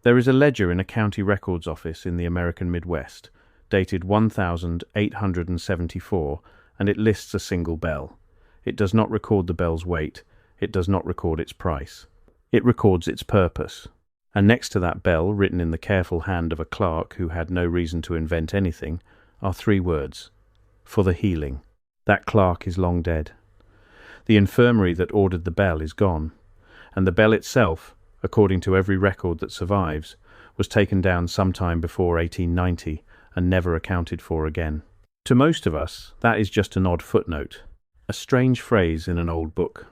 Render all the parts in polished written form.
There is a ledger in a county records office in the American Midwest, dated 1874, and it lists a single bell. It does not record the bell's weight. It does not record its price. It records its purpose. And next to that bell, written in the careful hand of a clerk who had no reason to invent anything, are 3 words: for the healing. That clerk is long dead. The infirmary that ordered the bell is gone, and the bell itself, according to every record that survives, was taken down sometime before 1890 and never accounted for again. To most of us, that is just an odd footnote, a strange phrase in an old book.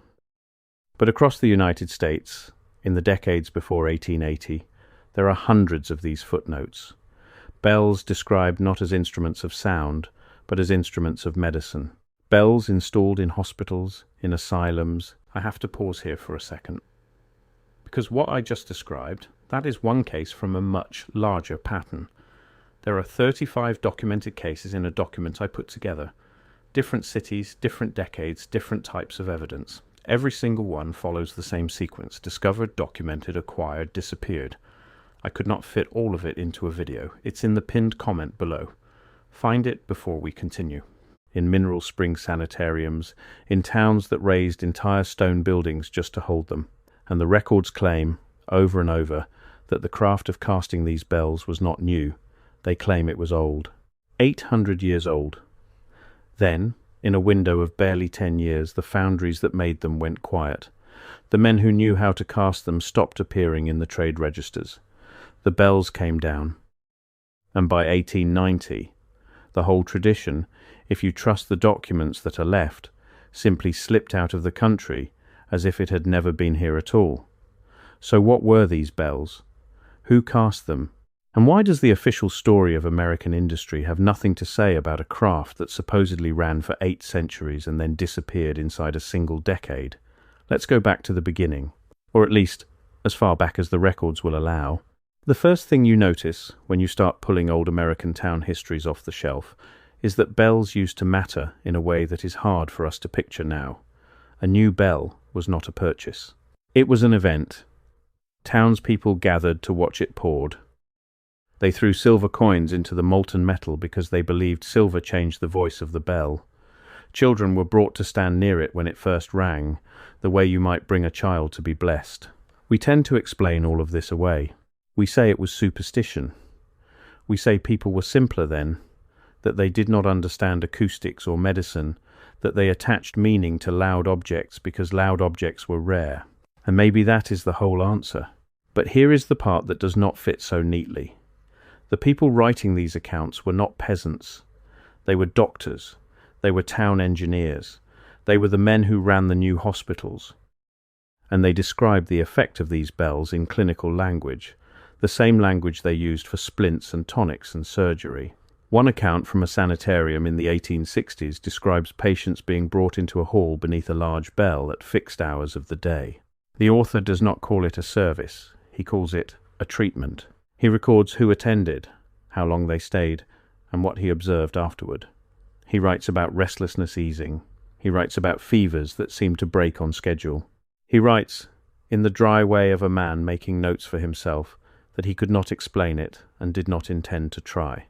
But across the United States, in the decades before 1880, there are hundreds of these footnotes. Bells described not as instruments of sound, but as instruments of medicine. Bells installed in hospitals, in asylums. I have to pause here for a second, because what I just described, that is one case from a much larger pattern. There are 35 documented cases in a document I put together. Different cities, different decades, different types of evidence. Every single one follows the same sequence: discovered, documented, acquired, disappeared. I could not fit all of it into a video. It's in the pinned comment below. Find it before we continue. In mineral spring sanitariums, in towns that raised entire stone buildings just to hold them. And the records claim, over and over, that the craft of casting these bells was not new. They claim it was old. 800 years old. Then, in a window of barely 10 years, the foundries that made them went quiet. The men who knew how to cast them stopped appearing in the trade registers. The bells came down. And by 1890, the whole tradition, if you trust the documents that are left, simply slipped out of the country as if it had never been here at all. So what were these bells? Who cast them? And why does the official story of American industry have nothing to say about a craft that supposedly ran for 8 centuries and then disappeared inside a single decade? Let's go back to the beginning, or at least as far back as the records will allow. The first thing you notice when you start pulling old American town histories off the shelf is that bells used to matter in a way that is hard for us to picture now. A new bell was not a purchase. It was an event. Townspeople gathered to watch it poured. They threw silver coins into the molten metal because they believed silver changed the voice of the bell. Children were brought to stand near it when it first rang, the way you might bring a child to be blessed. We tend to explain all of this away. We say it was superstition. We say people were simpler then, that they did not understand acoustics or medicine, that they attached meaning to loud objects because loud objects were rare. And maybe that is the whole answer. But here is the part that does not fit so neatly. The people writing these accounts were not peasants. They were doctors. They were town engineers. They were the men who ran the new hospitals. And they described the effect of these bells in clinical language, the same language they used for splints and tonics and surgery. One account from a sanitarium in the 1860s describes patients being brought into a hall beneath a large bell at fixed hours of the day. The author does not call it a service. He calls it a treatment. He records who attended, how long they stayed, and what he observed afterward. He writes about restlessness easing. He writes about fevers that seemed to break on schedule. He writes, in the dry way of a man making notes for himself, that he could not explain it and did not intend to try.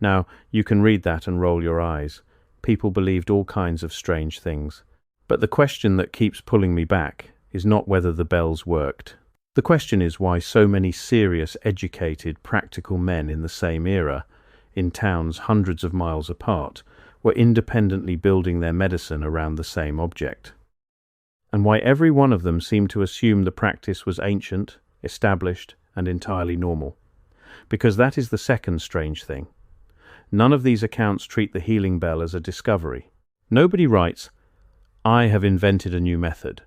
Now, you can read that and roll your eyes. People believed all kinds of strange things. But the question that keeps pulling me back is not whether the bells worked. The question is why so many serious, educated, practical men in the same era, in towns hundreds of miles apart, were independently building their medicine around the same object. And why every one of them seemed to assume the practice was ancient, established, and entirely normal. Because that is the second strange thing. None of these accounts treat the healing bell as a discovery. Nobody writes, "I have invented a new method."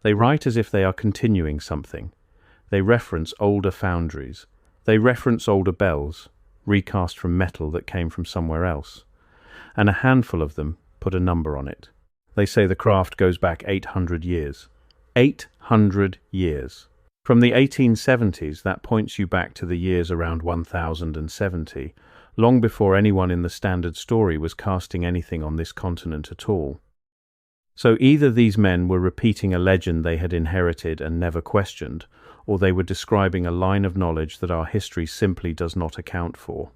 They write as if they are continuing something. They reference older foundries. They reference older bells, recast from metal that came from somewhere else. And a handful of them put a number on it. They say the craft goes back 800 years. 800 years. From the 1870s, that points you back to the years around 1070, long before anyone in the standard story was casting anything on this continent at all. So either these men were repeating a legend they had inherited and never questioned, or they were describing a line of knowledge that our history simply does not account for.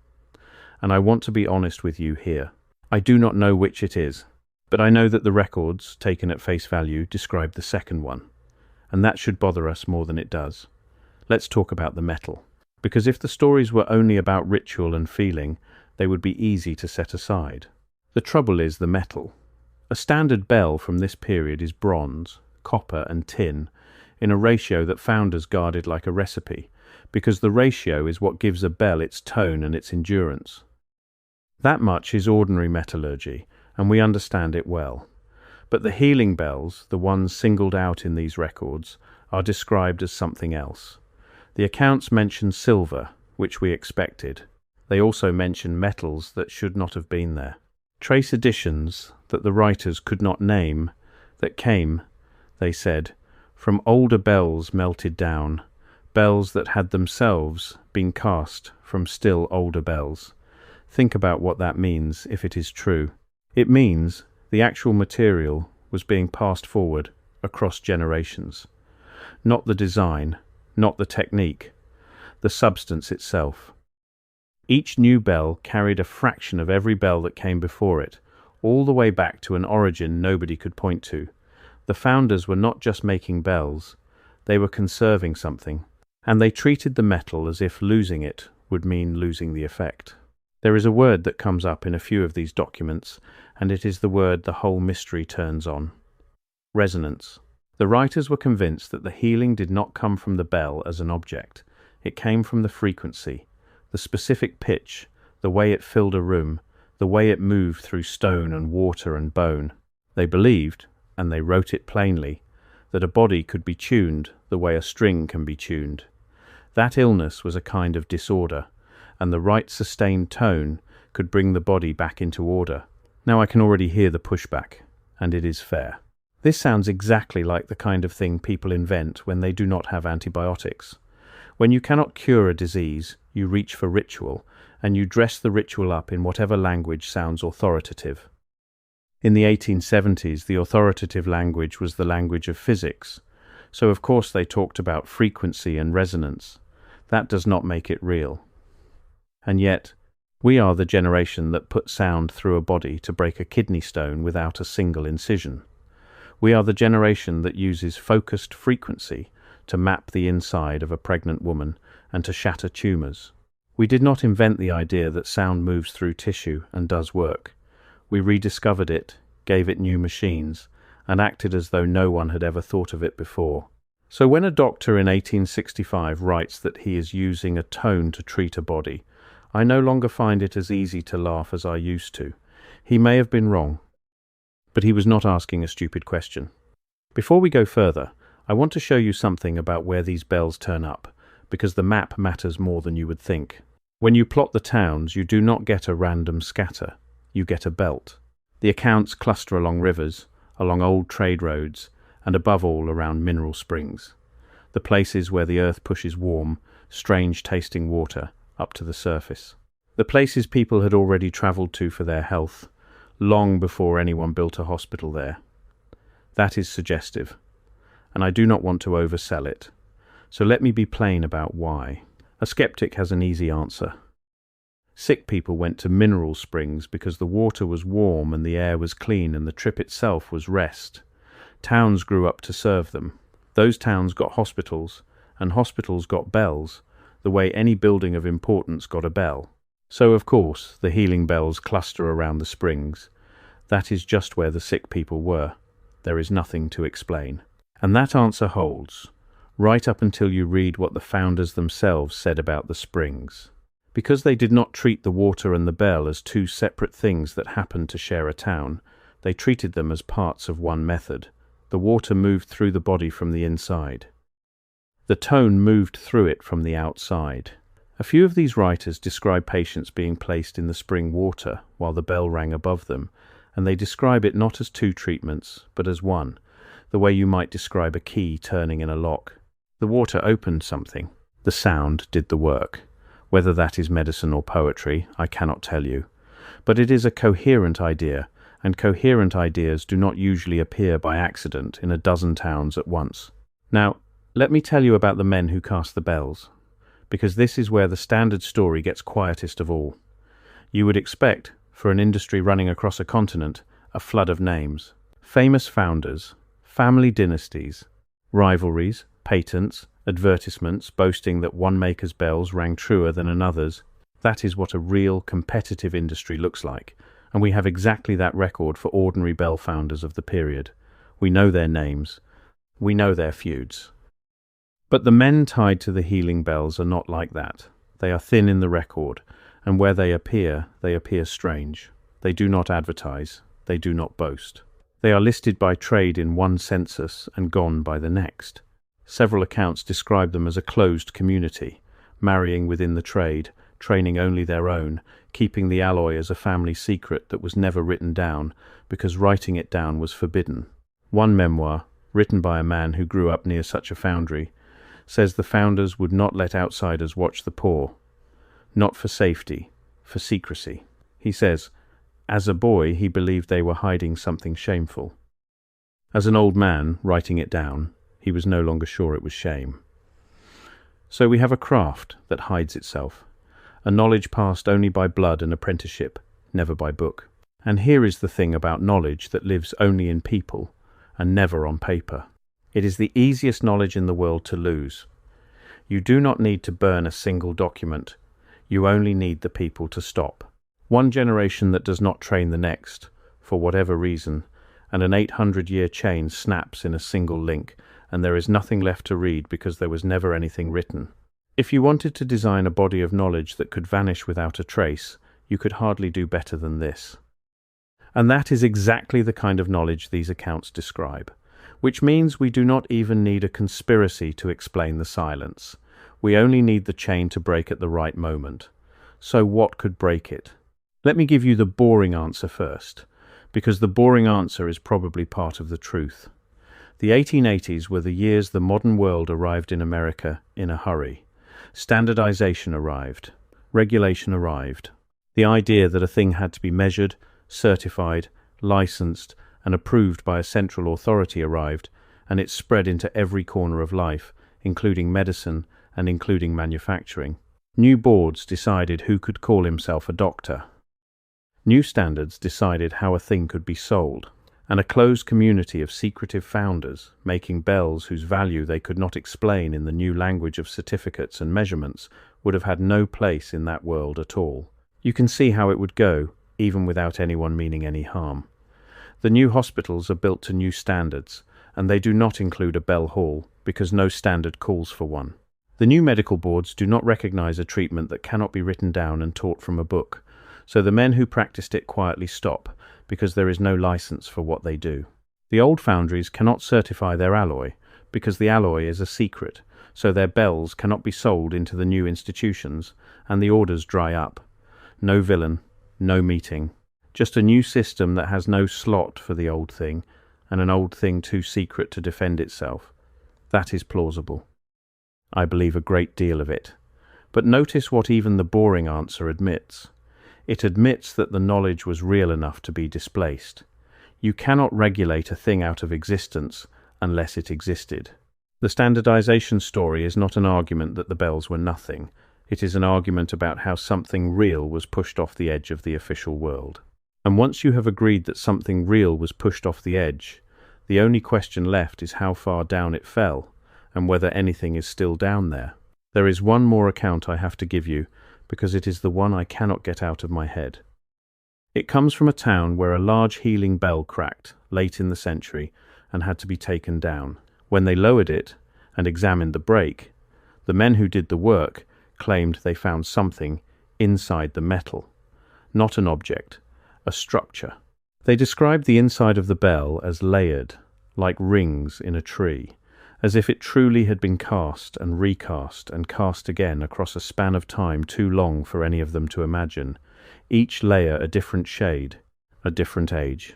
And I want to be honest with you here. I do not know which it is, but I know that the records, taken at face value, describe the second one. And that should bother us more than it does. Let's talk about the metal. Because if the stories were only about ritual and feeling, they would be easy to set aside. The trouble is the metal. A standard bell from this period is bronze, copper and tin, in a ratio that founders guarded like a recipe, because the ratio is what gives a bell its tone and its endurance. That much is ordinary metallurgy, and we understand it well. But the healing bells, the ones singled out in these records, are described as something else. The accounts mention silver, which we expected. They also mention metals that should not have been there. Trace additions that the writers could not name, that came, they said, from older bells melted down, bells that had themselves been cast from still older bells. Think about what that means if it is true. It means the actual material was being passed forward across generations. Not the design, not the technique, the substance itself. Each new bell carried a fraction of every bell that came before it, all the way back to an origin nobody could point to. The founders were not just making bells, they were conserving something, and they treated the metal as if losing it would mean losing the effect. There is a word that comes up in a few of these documents, and it is the word the whole mystery turns on. Resonance. The writers were convinced that the healing did not come from the bell as an object. It came from the frequency, the specific pitch, the way it filled a room, the way it moved through stone and water and bone. They believed, and they wrote it plainly, that a body could be tuned the way a string can be tuned. That illness was a kind of disorder, and the right sustained tone could bring the body back into order. Now I can already hear the pushback, and it is fair. This sounds exactly like the kind of thing people invent when they do not have antibiotics. When you cannot cure a disease, you reach for ritual, and you dress the ritual up in whatever language sounds authoritative. In the 1870s, the authoritative language was the language of physics, so of course they talked about frequency and resonance. That does not make it real. And yet, we are the generation that put sound through a body to break a kidney stone without a single incision. We are the generation that uses focused frequency to map the inside of a pregnant woman and to shatter tumors. We did not invent the idea that sound moves through tissue and does work. We rediscovered it, gave it new machines, and acted as though no one had ever thought of it before. So when a doctor in 1865 writes that he is using a tone to treat a body, I no longer find it as easy to laugh as I used to. He may have been wrong, but he was not asking a stupid question. Before we go further, I want to show you something about where these bells turn up, because the map matters more than you would think. When you plot the towns, you do not get a random scatter, you get a belt. The accounts cluster along rivers, along old trade roads, and above all around mineral springs, the places where the earth pushes warm, strange-tasting water up to the surface. The places people had already travelled to for their health, long before anyone built a hospital there. That is suggestive, and I do not want to oversell it. So let me be plain about why. A skeptic has an easy answer. Sick people went to mineral springs because the water was warm and the air was clean and the trip itself was rest. Towns grew up to serve them. Those towns got hospitals, and hospitals got bells, the way any building of importance got a bell. So, of course, the healing bells cluster around the springs. That is just where the sick people were. There is nothing to explain. And that answer holds, right up until you read what the founders themselves said about the springs. Because they did not treat the water and the bell as two separate things that happened to share a town, they treated them as parts of one method. The water moved through the body from the inside. The tone moved through it from the outside. A few of these writers describe patients being placed in the spring water while the bell rang above them, and they describe it not as two treatments, but as one, the way you might describe a key turning in a lock. The water opened something. The sound did the work. Whether that is medicine or poetry, I cannot tell you. But it is a coherent idea, and coherent ideas do not usually appear by accident in a dozen towns at once. Now, Let me tell you about the men who cast the bells, because this is where the standard story gets quietest of all. You would expect, for an industry running across a continent, a flood of names. Famous founders, family dynasties, rivalries, patents, advertisements boasting that one maker's bells rang truer than another's. That is what a real competitive industry looks like, and we have exactly that record for ordinary bell founders of the period. We know their names. We know their feuds. But the men tied to the healing bells are not like that. They are thin in the record, and where they appear strange. They do not advertise. They do not boast. They are listed by trade in one census and gone by the next. Several accounts describe them as a closed community, marrying within the trade, training only their own, keeping the alloy as a family secret that was never written down because writing it down was forbidden. One memoir, written by a man who grew up near such a foundry, says the founders would not let outsiders watch the pour. Not for safety, for secrecy. He says, as a boy he believed they were hiding something shameful. As an old man, writing it down, he was no longer sure it was shame. So we have a craft that hides itself, a knowledge passed only by blood and apprenticeship, never by book. And here is the thing about knowledge that lives only in people and never on paper. It is the easiest knowledge in the world to lose. You do not need to burn a single document. You only need the people to stop. One generation that does not train the next, for whatever reason, and an 800-year chain snaps in a single link, and there is nothing left to read because there was never anything written. If you wanted to design a body of knowledge that could vanish without a trace, you could hardly do better than this. And that is exactly the kind of knowledge these accounts describe, which means we do not even need a conspiracy to explain the silence. We only need the chain to break at the right moment. So what could break it? Let me give you the boring answer first, because the boring answer is probably part of the truth. The 1880s were the years the modern world arrived in America in a hurry. Standardization arrived. Regulation arrived. The idea that a thing had to be measured, certified, licensed, and approved by a central authority arrived, and it spread into every corner of life, including medicine and including manufacturing. New boards decided who could call himself a doctor. New standards decided how a thing could be sold, and a closed community of secretive founders, making bells whose value they could not explain in the new language of certificates and measurements, would have had no place in that world at all. You can see how it would go, even without anyone meaning any harm. The new hospitals are built to new standards, and they do not include a bell hall, because no standard calls for one. The new medical boards do not recognize a treatment that cannot be written down and taught from a book, so the men who practiced it quietly stop, because there is no license for what they do. The old foundries cannot certify their alloy, because the alloy is a secret, so their bells cannot be sold into the new institutions, and the orders dry up. No villain, no meeting. Just a new system that has no slot for the old thing, and an old thing too secret to defend itself. That is plausible. I believe a great deal of it. But notice what even the boring answer admits. It admits that the knowledge was real enough to be displaced. You cannot regulate a thing out of existence unless it existed. The standardization story is not an argument that the bells were nothing. It is an argument about how something real was pushed off the edge of the official world. And once you have agreed that something real was pushed off the edge, the only question left is how far down it fell, and whether anything is still down there. There is one more account I have to give you, because it is the one I cannot get out of my head. It comes from a town where a large healing bell cracked late in the century and had to be taken down. When they lowered it and examined the break, the men who did the work claimed they found something inside the metal, not an object, a structure. They described the inside of the bell as layered, like rings in a tree, as if it truly had been cast and recast and cast again across a span of time too long for any of them to imagine, each layer a different shade, a different age.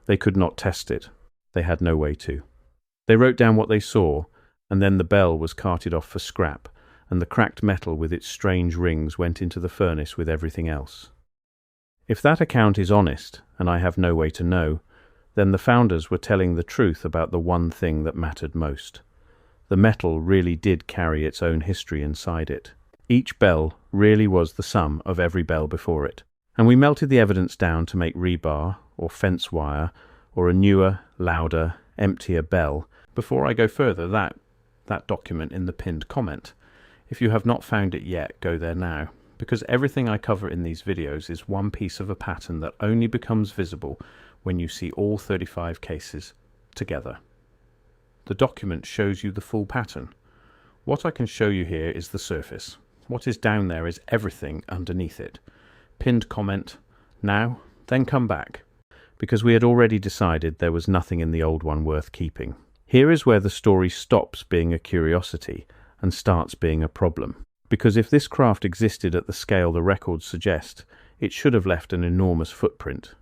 They could not test it. They had no way to. They wrote down what they saw, and then the bell was carted off for scrap, and the cracked metal with its strange rings went into the furnace with everything else. If that account is honest, and I have no way to know, then the founders were telling the truth about the one thing that mattered most. The metal really did carry its own history inside it. Each bell really was the sum of every bell before it. And we melted the evidence down to make rebar, or fence wire, or a newer, louder, emptier bell. Before I go further, that document in the pinned comment. If you have not found it yet, go there now, because everything I cover in these videos is one piece of a pattern that only becomes visible when you see all 35 cases together. The document shows you the full pattern. What I can show you here is the surface. What is down there is everything underneath it. Pinned comment, now, then come back, because we had already decided there was nothing in the old one worth keeping. Here is where the story stops being a curiosity and starts being a problem. Because if this craft existed at the scale the records suggest, it should have left an enormous footprint.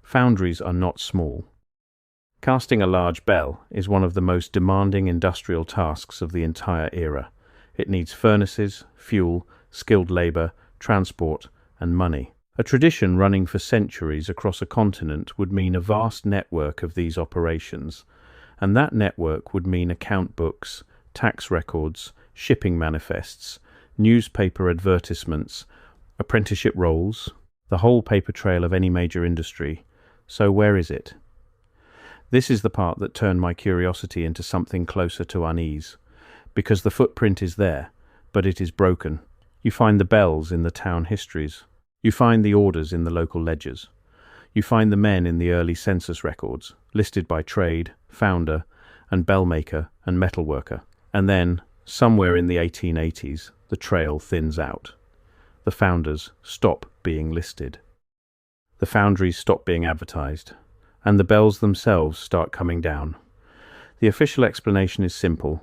Foundries are not small. Casting a large bell is one of the most demanding industrial tasks of the entire era. It needs furnaces, fuel, skilled labour, transport, and money. A tradition running for centuries across a continent would mean a vast network of these operations, and that network would mean account books, tax records, shipping manifests, newspaper advertisements, apprenticeship rolls, the whole paper trail of any major industry. So where is it? This is the part that turned my curiosity into something closer to unease, because the footprint is there, but it is broken. You find the bells in the town histories. You find the orders in the local ledgers. You find the men in the early census records, listed by trade, founder, and bellmaker and metalworker. And then, somewhere in the 1880s, the trail thins out. The founders stop being listed. The foundries stop being advertised, and the bells themselves start coming down. The official explanation is simple,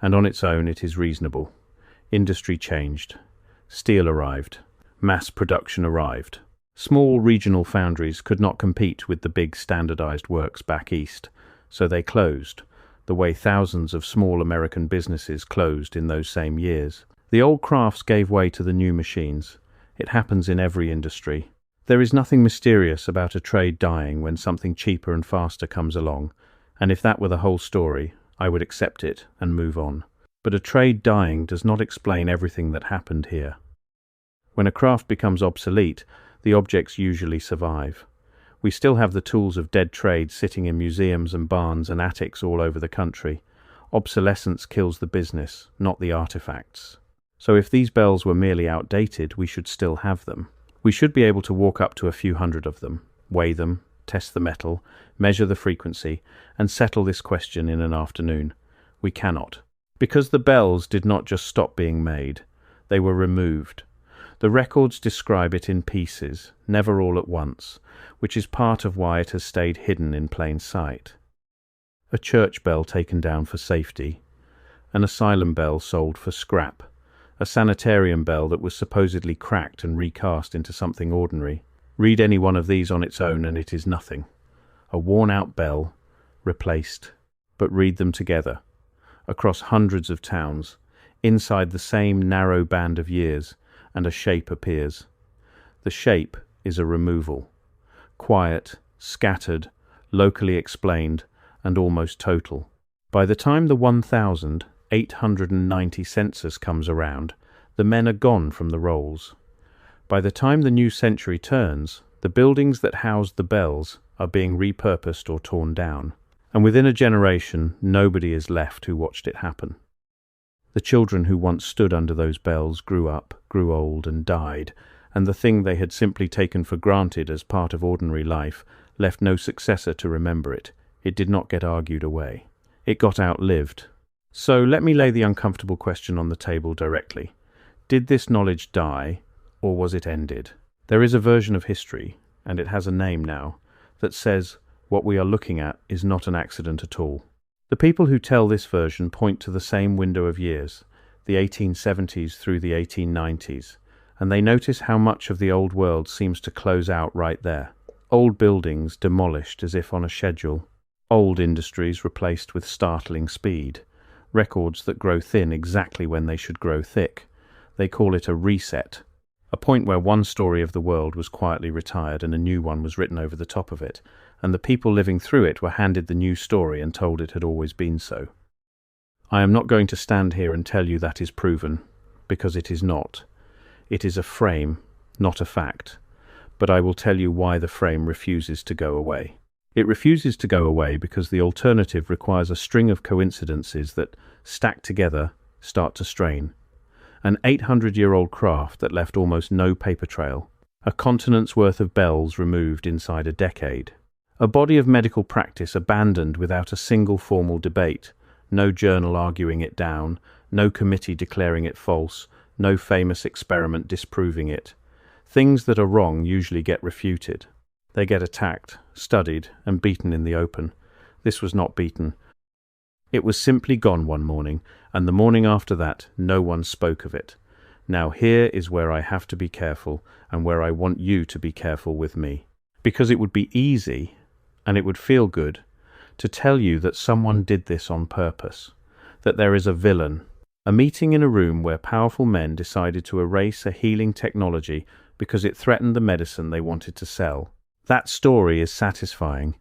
and on its own it is reasonable. Industry changed. Steel arrived. Mass production arrived. Small regional foundries could not compete with the big standardized works back east, so they closed, the way thousands of small American businesses closed in those same years. The old crafts gave way to the new machines. It happens in every industry. There is nothing mysterious about a trade dying when something cheaper and faster comes along, and if that were the whole story, I would accept it and move on. But a trade dying does not explain everything that happened here. When a craft becomes obsolete, the objects usually survive. We still have the tools of dead trade sitting in museums and barns and attics all over the country. Obsolescence kills the business, not the artifacts. So if these bells were merely outdated, we should still have them. We should be able to walk up to a few hundred of them, weigh them, test the metal, measure the frequency, and settle this question in an afternoon. We cannot. Because the bells did not just stop being made, they were removed. The records describe it in pieces, never all at once, which is part of why it has stayed hidden in plain sight. A church bell taken down for safety, an asylum bell sold for scrap, a sanitarium bell that was supposedly cracked and recast into something ordinary. Read any one of these on its own and it is nothing. A worn-out bell, replaced, but read them together, across hundreds of towns, inside the same narrow band of years, and a shape appears. The shape is a removal. Quiet, scattered, locally explained, and almost total. By the time the 1,890 census comes around, the men are gone from the rolls. By the time the new century turns, the buildings that housed the bells are being repurposed or torn down, and within a generation nobody is left who watched it happen. The children who once stood under those bells grew up, grew old, and died, and the thing they had simply taken for granted as part of ordinary life left no successor to remember it. It did not get argued away. It got outlived. So let me lay the uncomfortable question on the table directly. Did this knowledge die, or was it ended? There is a version of history, and it has a name now, that says what we are looking at is not an accident at all. The people who tell this version point to the same window of years, the 1870s through the 1890s, and they notice how much of the old world seems to close out right there. Old buildings demolished as if on a schedule, old industries replaced with startling speed, records that grow thin exactly when they should grow thick. They call it a reset, a point where one story of the world was quietly retired and a new one was written over the top of it, and the people living through it were handed the new story and told it had always been so. I am not going to stand here and tell you that is proven, because it is not. It is a frame, not a fact. But I will tell you why the frame refuses to go away. It refuses to go away because the alternative requires a string of coincidences that, stacked together, start to strain. An 800-year-old craft that left almost no paper trail. A continent's worth of bells removed inside a decade. A body of medical practice abandoned without a single formal debate. No journal arguing it down, no committee declaring it false, no famous experiment disproving it. Things that are wrong usually get refuted. They get attacked, studied, and beaten in the open. This was not beaten. It was simply gone one morning, and the morning after that, no one spoke of it. Now here is where I have to be careful, and where I want you to be careful with me. Because it would be easy, and it would feel good, to tell you that someone did this on purpose, that there is a villain. A meeting in a room where powerful men decided to erase a healing technology because it threatened the medicine they wanted to sell. That story is satisfying.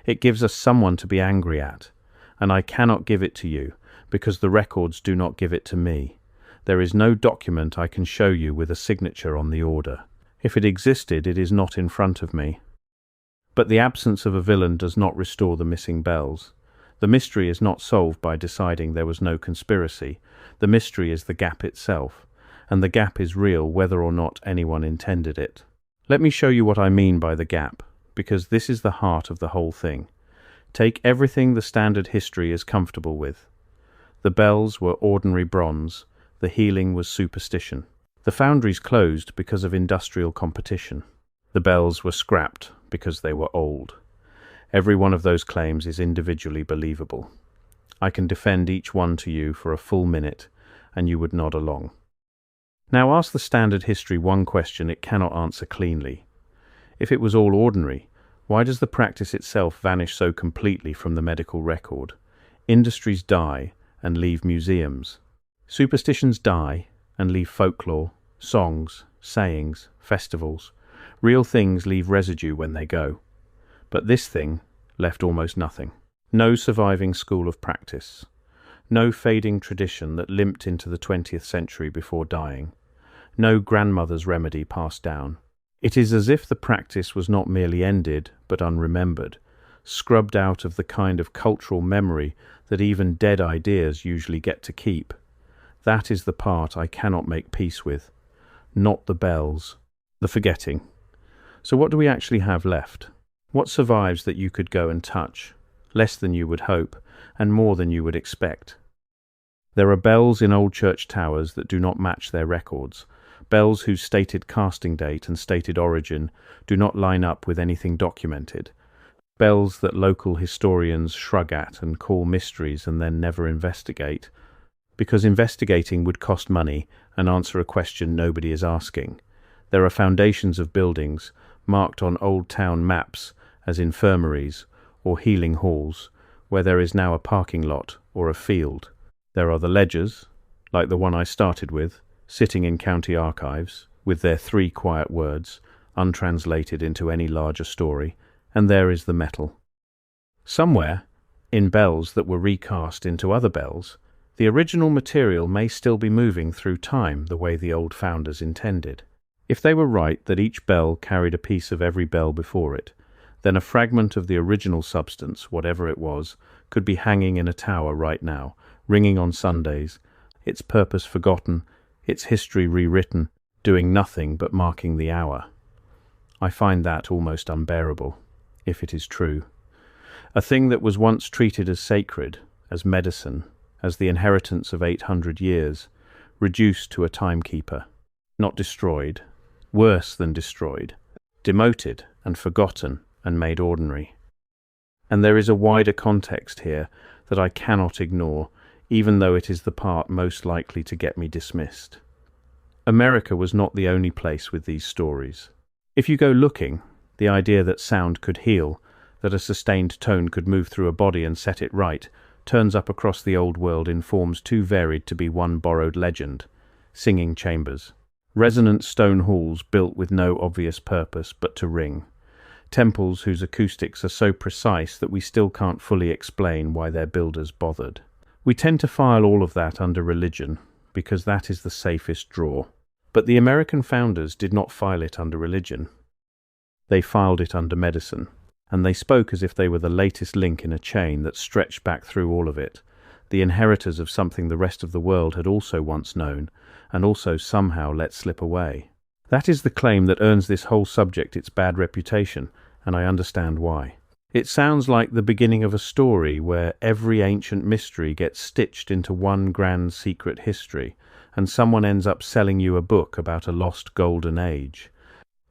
It gives us someone to be angry at, and I cannot give it to you because the records do not give it to me. There is no document I can show you with a signature on the order. If it existed, it is not in front of me. But the absence of a villain does not restore the missing bells. The mystery is not solved by deciding there was no conspiracy. The mystery is the gap itself, and the gap is real whether or not anyone intended it. Let me show you what I mean by the gap, because this is the heart of the whole thing. Take everything the standard history is comfortable with. The bells were ordinary bronze. The healing was superstition. The foundries closed because of industrial competition. The bells were scrapped because they were old. Every one of those claims is individually believable. I can defend each one to you for a full minute, and you would nod along. Now ask the standard history one question it cannot answer cleanly. If it was all ordinary, why does the practice itself vanish so completely from the medical record? Industries die and leave museums. Superstitions die and leave folklore, songs, sayings, festivals. Real things leave residue when they go. But this thing left almost nothing. No surviving school of practice. No fading tradition that limped into the 20th century before dying. No grandmother's remedy passed down. It is as if the practice was not merely ended, but unremembered, scrubbed out of the kind of cultural memory that even dead ideas usually get to keep. That is the part I cannot make peace with. Not the bells. The forgetting. So what do we actually have left? What survives that you could go and touch? Less than you would hope, and more than you would expect. There are bells in old church towers that do not match their records. Bells whose stated casting date and stated origin do not line up with anything documented. Bells that local historians shrug at and call mysteries and then never investigate, because investigating would cost money and answer a question nobody is asking. There are foundations of buildings marked on old town maps as infirmaries or healing halls, where there is now a parking lot or a field. There are the ledgers, like the one I started with, sitting in county archives, with their 3 quiet words, untranslated into any larger story, and there is the metal. Somewhere, in bells that were recast into other bells, the original material may still be moving through time the way the old founders intended. If they were right that each bell carried a piece of every bell before it, then a fragment of the original substance, whatever it was, could be hanging in a tower right now, ringing on Sundays, its purpose forgotten, its history rewritten, doing nothing but marking the hour. I find that almost unbearable, if it is true. A thing that was once treated as sacred, as medicine, as the inheritance of 800 years, reduced to a timekeeper, not destroyed, worse than destroyed, demoted and forgotten and made ordinary. And there is a wider context here that I cannot ignore, even though it is the part most likely to get me dismissed. America was not the only place with these stories. If you go looking, the idea that sound could heal, that a sustained tone could move through a body and set it right, turns up across the old world in forms too varied to be one borrowed legend. Singing chambers. Resonant stone halls built with no obvious purpose but to ring. Temples whose acoustics are so precise that we still can't fully explain why their builders bothered. We tend to file all of that under religion, because that is the safest drawer. But the American founders did not file it under religion. They filed it under medicine, and they spoke as if they were the latest link in a chain that stretched back through all of it, the inheritors of something the rest of the world had also once known, and also somehow let slip away. That is the claim that earns this whole subject its bad reputation, and I understand why. It sounds like the beginning of a story where every ancient mystery gets stitched into one grand secret history, and someone ends up selling you a book about a lost golden age.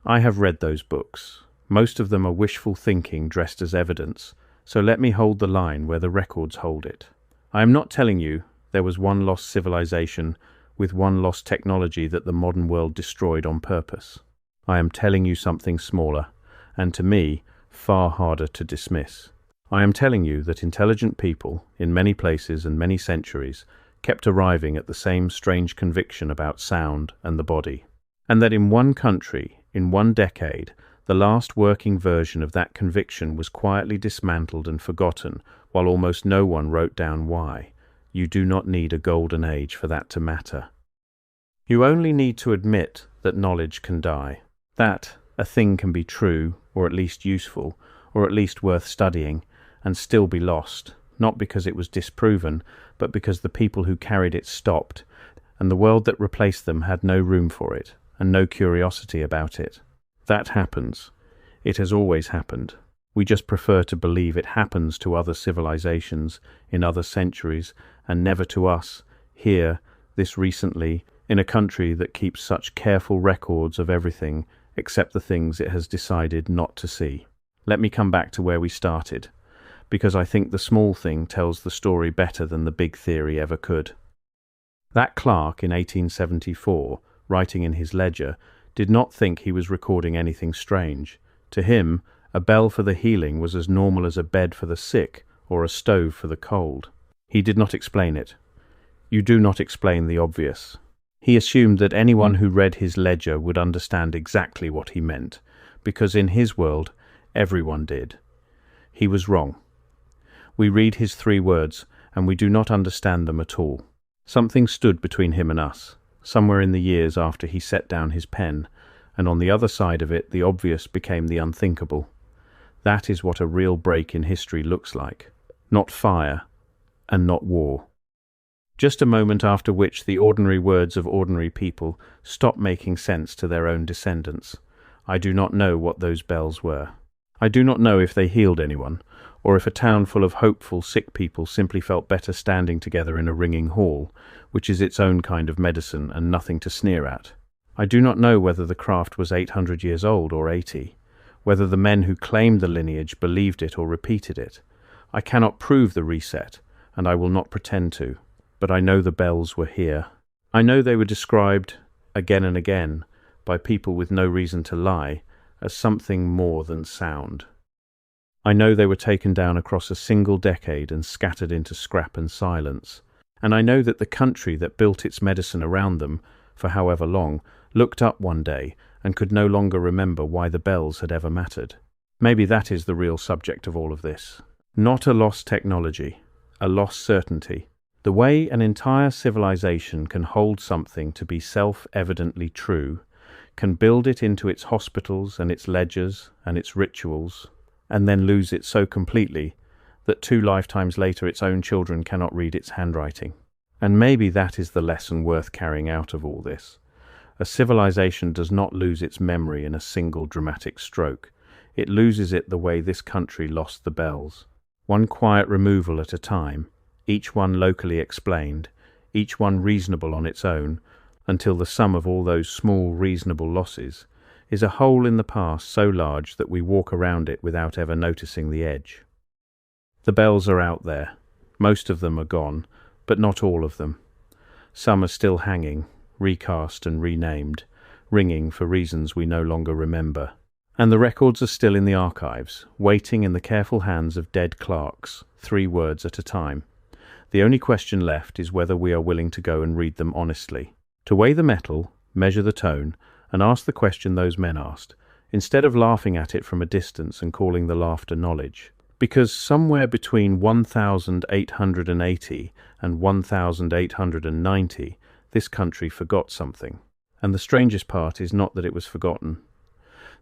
I have read those books. Most of them are wishful thinking dressed as evidence, so let me hold the line where the records hold it. I am not telling you there was one lost civilization with one lost technology that the modern world destroyed on purpose. I am telling you something smaller, and to me, far harder to dismiss. I am telling you that intelligent people, in many places and many centuries, kept arriving at the same strange conviction about sound and the body, and that in one country, in one decade, the last working version of that conviction was quietly dismantled and forgotten, while almost no one wrote down why. You do not need a golden age for that to matter. You only need to admit that knowledge can die, that a thing can be true, or at least useful, or at least worth studying, and still be lost, not because it was disproven, but because the people who carried it stopped, and the world that replaced them had no room for it, and no curiosity about it. That happens. It has always happened. We just prefer to believe it happens to other civilizations, in other centuries, and never to us, here, this recently, in a country that keeps such careful records of everything except the things it has decided not to see. Let me come back to where we started, because I think the small thing tells the story better than the big theory ever could. That clerk in 1874, writing in his ledger, did not think he was recording anything strange. To him, a bell for the healing was as normal as a bed for the sick or a stove for the cold. He did not explain it. You do not explain the obvious. He assumed that anyone who read his ledger would understand exactly what he meant, because in his world, everyone did. He was wrong. We read his 3 words, and we do not understand them at all. Something stood between him and us, somewhere in the years after he set down his pen, and on the other side of it the obvious became the unthinkable. That is what a real break in history looks like. Not fire, and not war. Just a moment after which the ordinary words of ordinary people stopped making sense to their own descendants. I do not know what those bells were. I do not know if they healed anyone, or if a town full of hopeful sick people simply felt better standing together in a ringing hall, which is its own kind of medicine and nothing to sneer at. I do not know whether the craft was 800 years old or 80, whether the men who claimed the lineage believed it or repeated it. I cannot prove the reset, and I will not pretend to. But I know the bells were here. I know they were described, again and again, by people with no reason to lie, as something more than sound. I know they were taken down across a single decade and scattered into scrap and silence. And I know that the country that built its medicine around them, for however long, looked up one day and could no longer remember why the bells had ever mattered. Maybe that is the real subject of all of this. Not a lost technology, a lost certainty. The way an entire civilization can hold something to be self-evidently true, can build it into its hospitals and its ledgers and its rituals, and then lose it so completely that 2 lifetimes later its own children cannot read its handwriting. And maybe that is the lesson worth carrying out of all this. A civilization does not lose its memory in a single dramatic stroke. It loses it the way this country lost the bells. One quiet removal at a time, each one locally explained, each one reasonable on its own, until the sum of all those small reasonable losses is a hole in the past so large that we walk around it without ever noticing the edge. The bells are out there. Most of them are gone, but not all of them. Some are still hanging, recast and renamed, ringing for reasons we no longer remember. And the records are still in the archives, waiting in the careful hands of dead clerks, 3 words at a time. The only question left is whether we are willing to go and read them honestly, to weigh the metal, measure the tone, and ask the question those men asked, instead of laughing at it from a distance and calling the laughter knowledge. Because somewhere between 1880 and 1890, this country forgot something. And the strangest part is not that it was forgotten.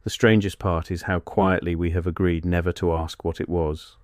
The strangest part is how quietly we have agreed never to ask what it was.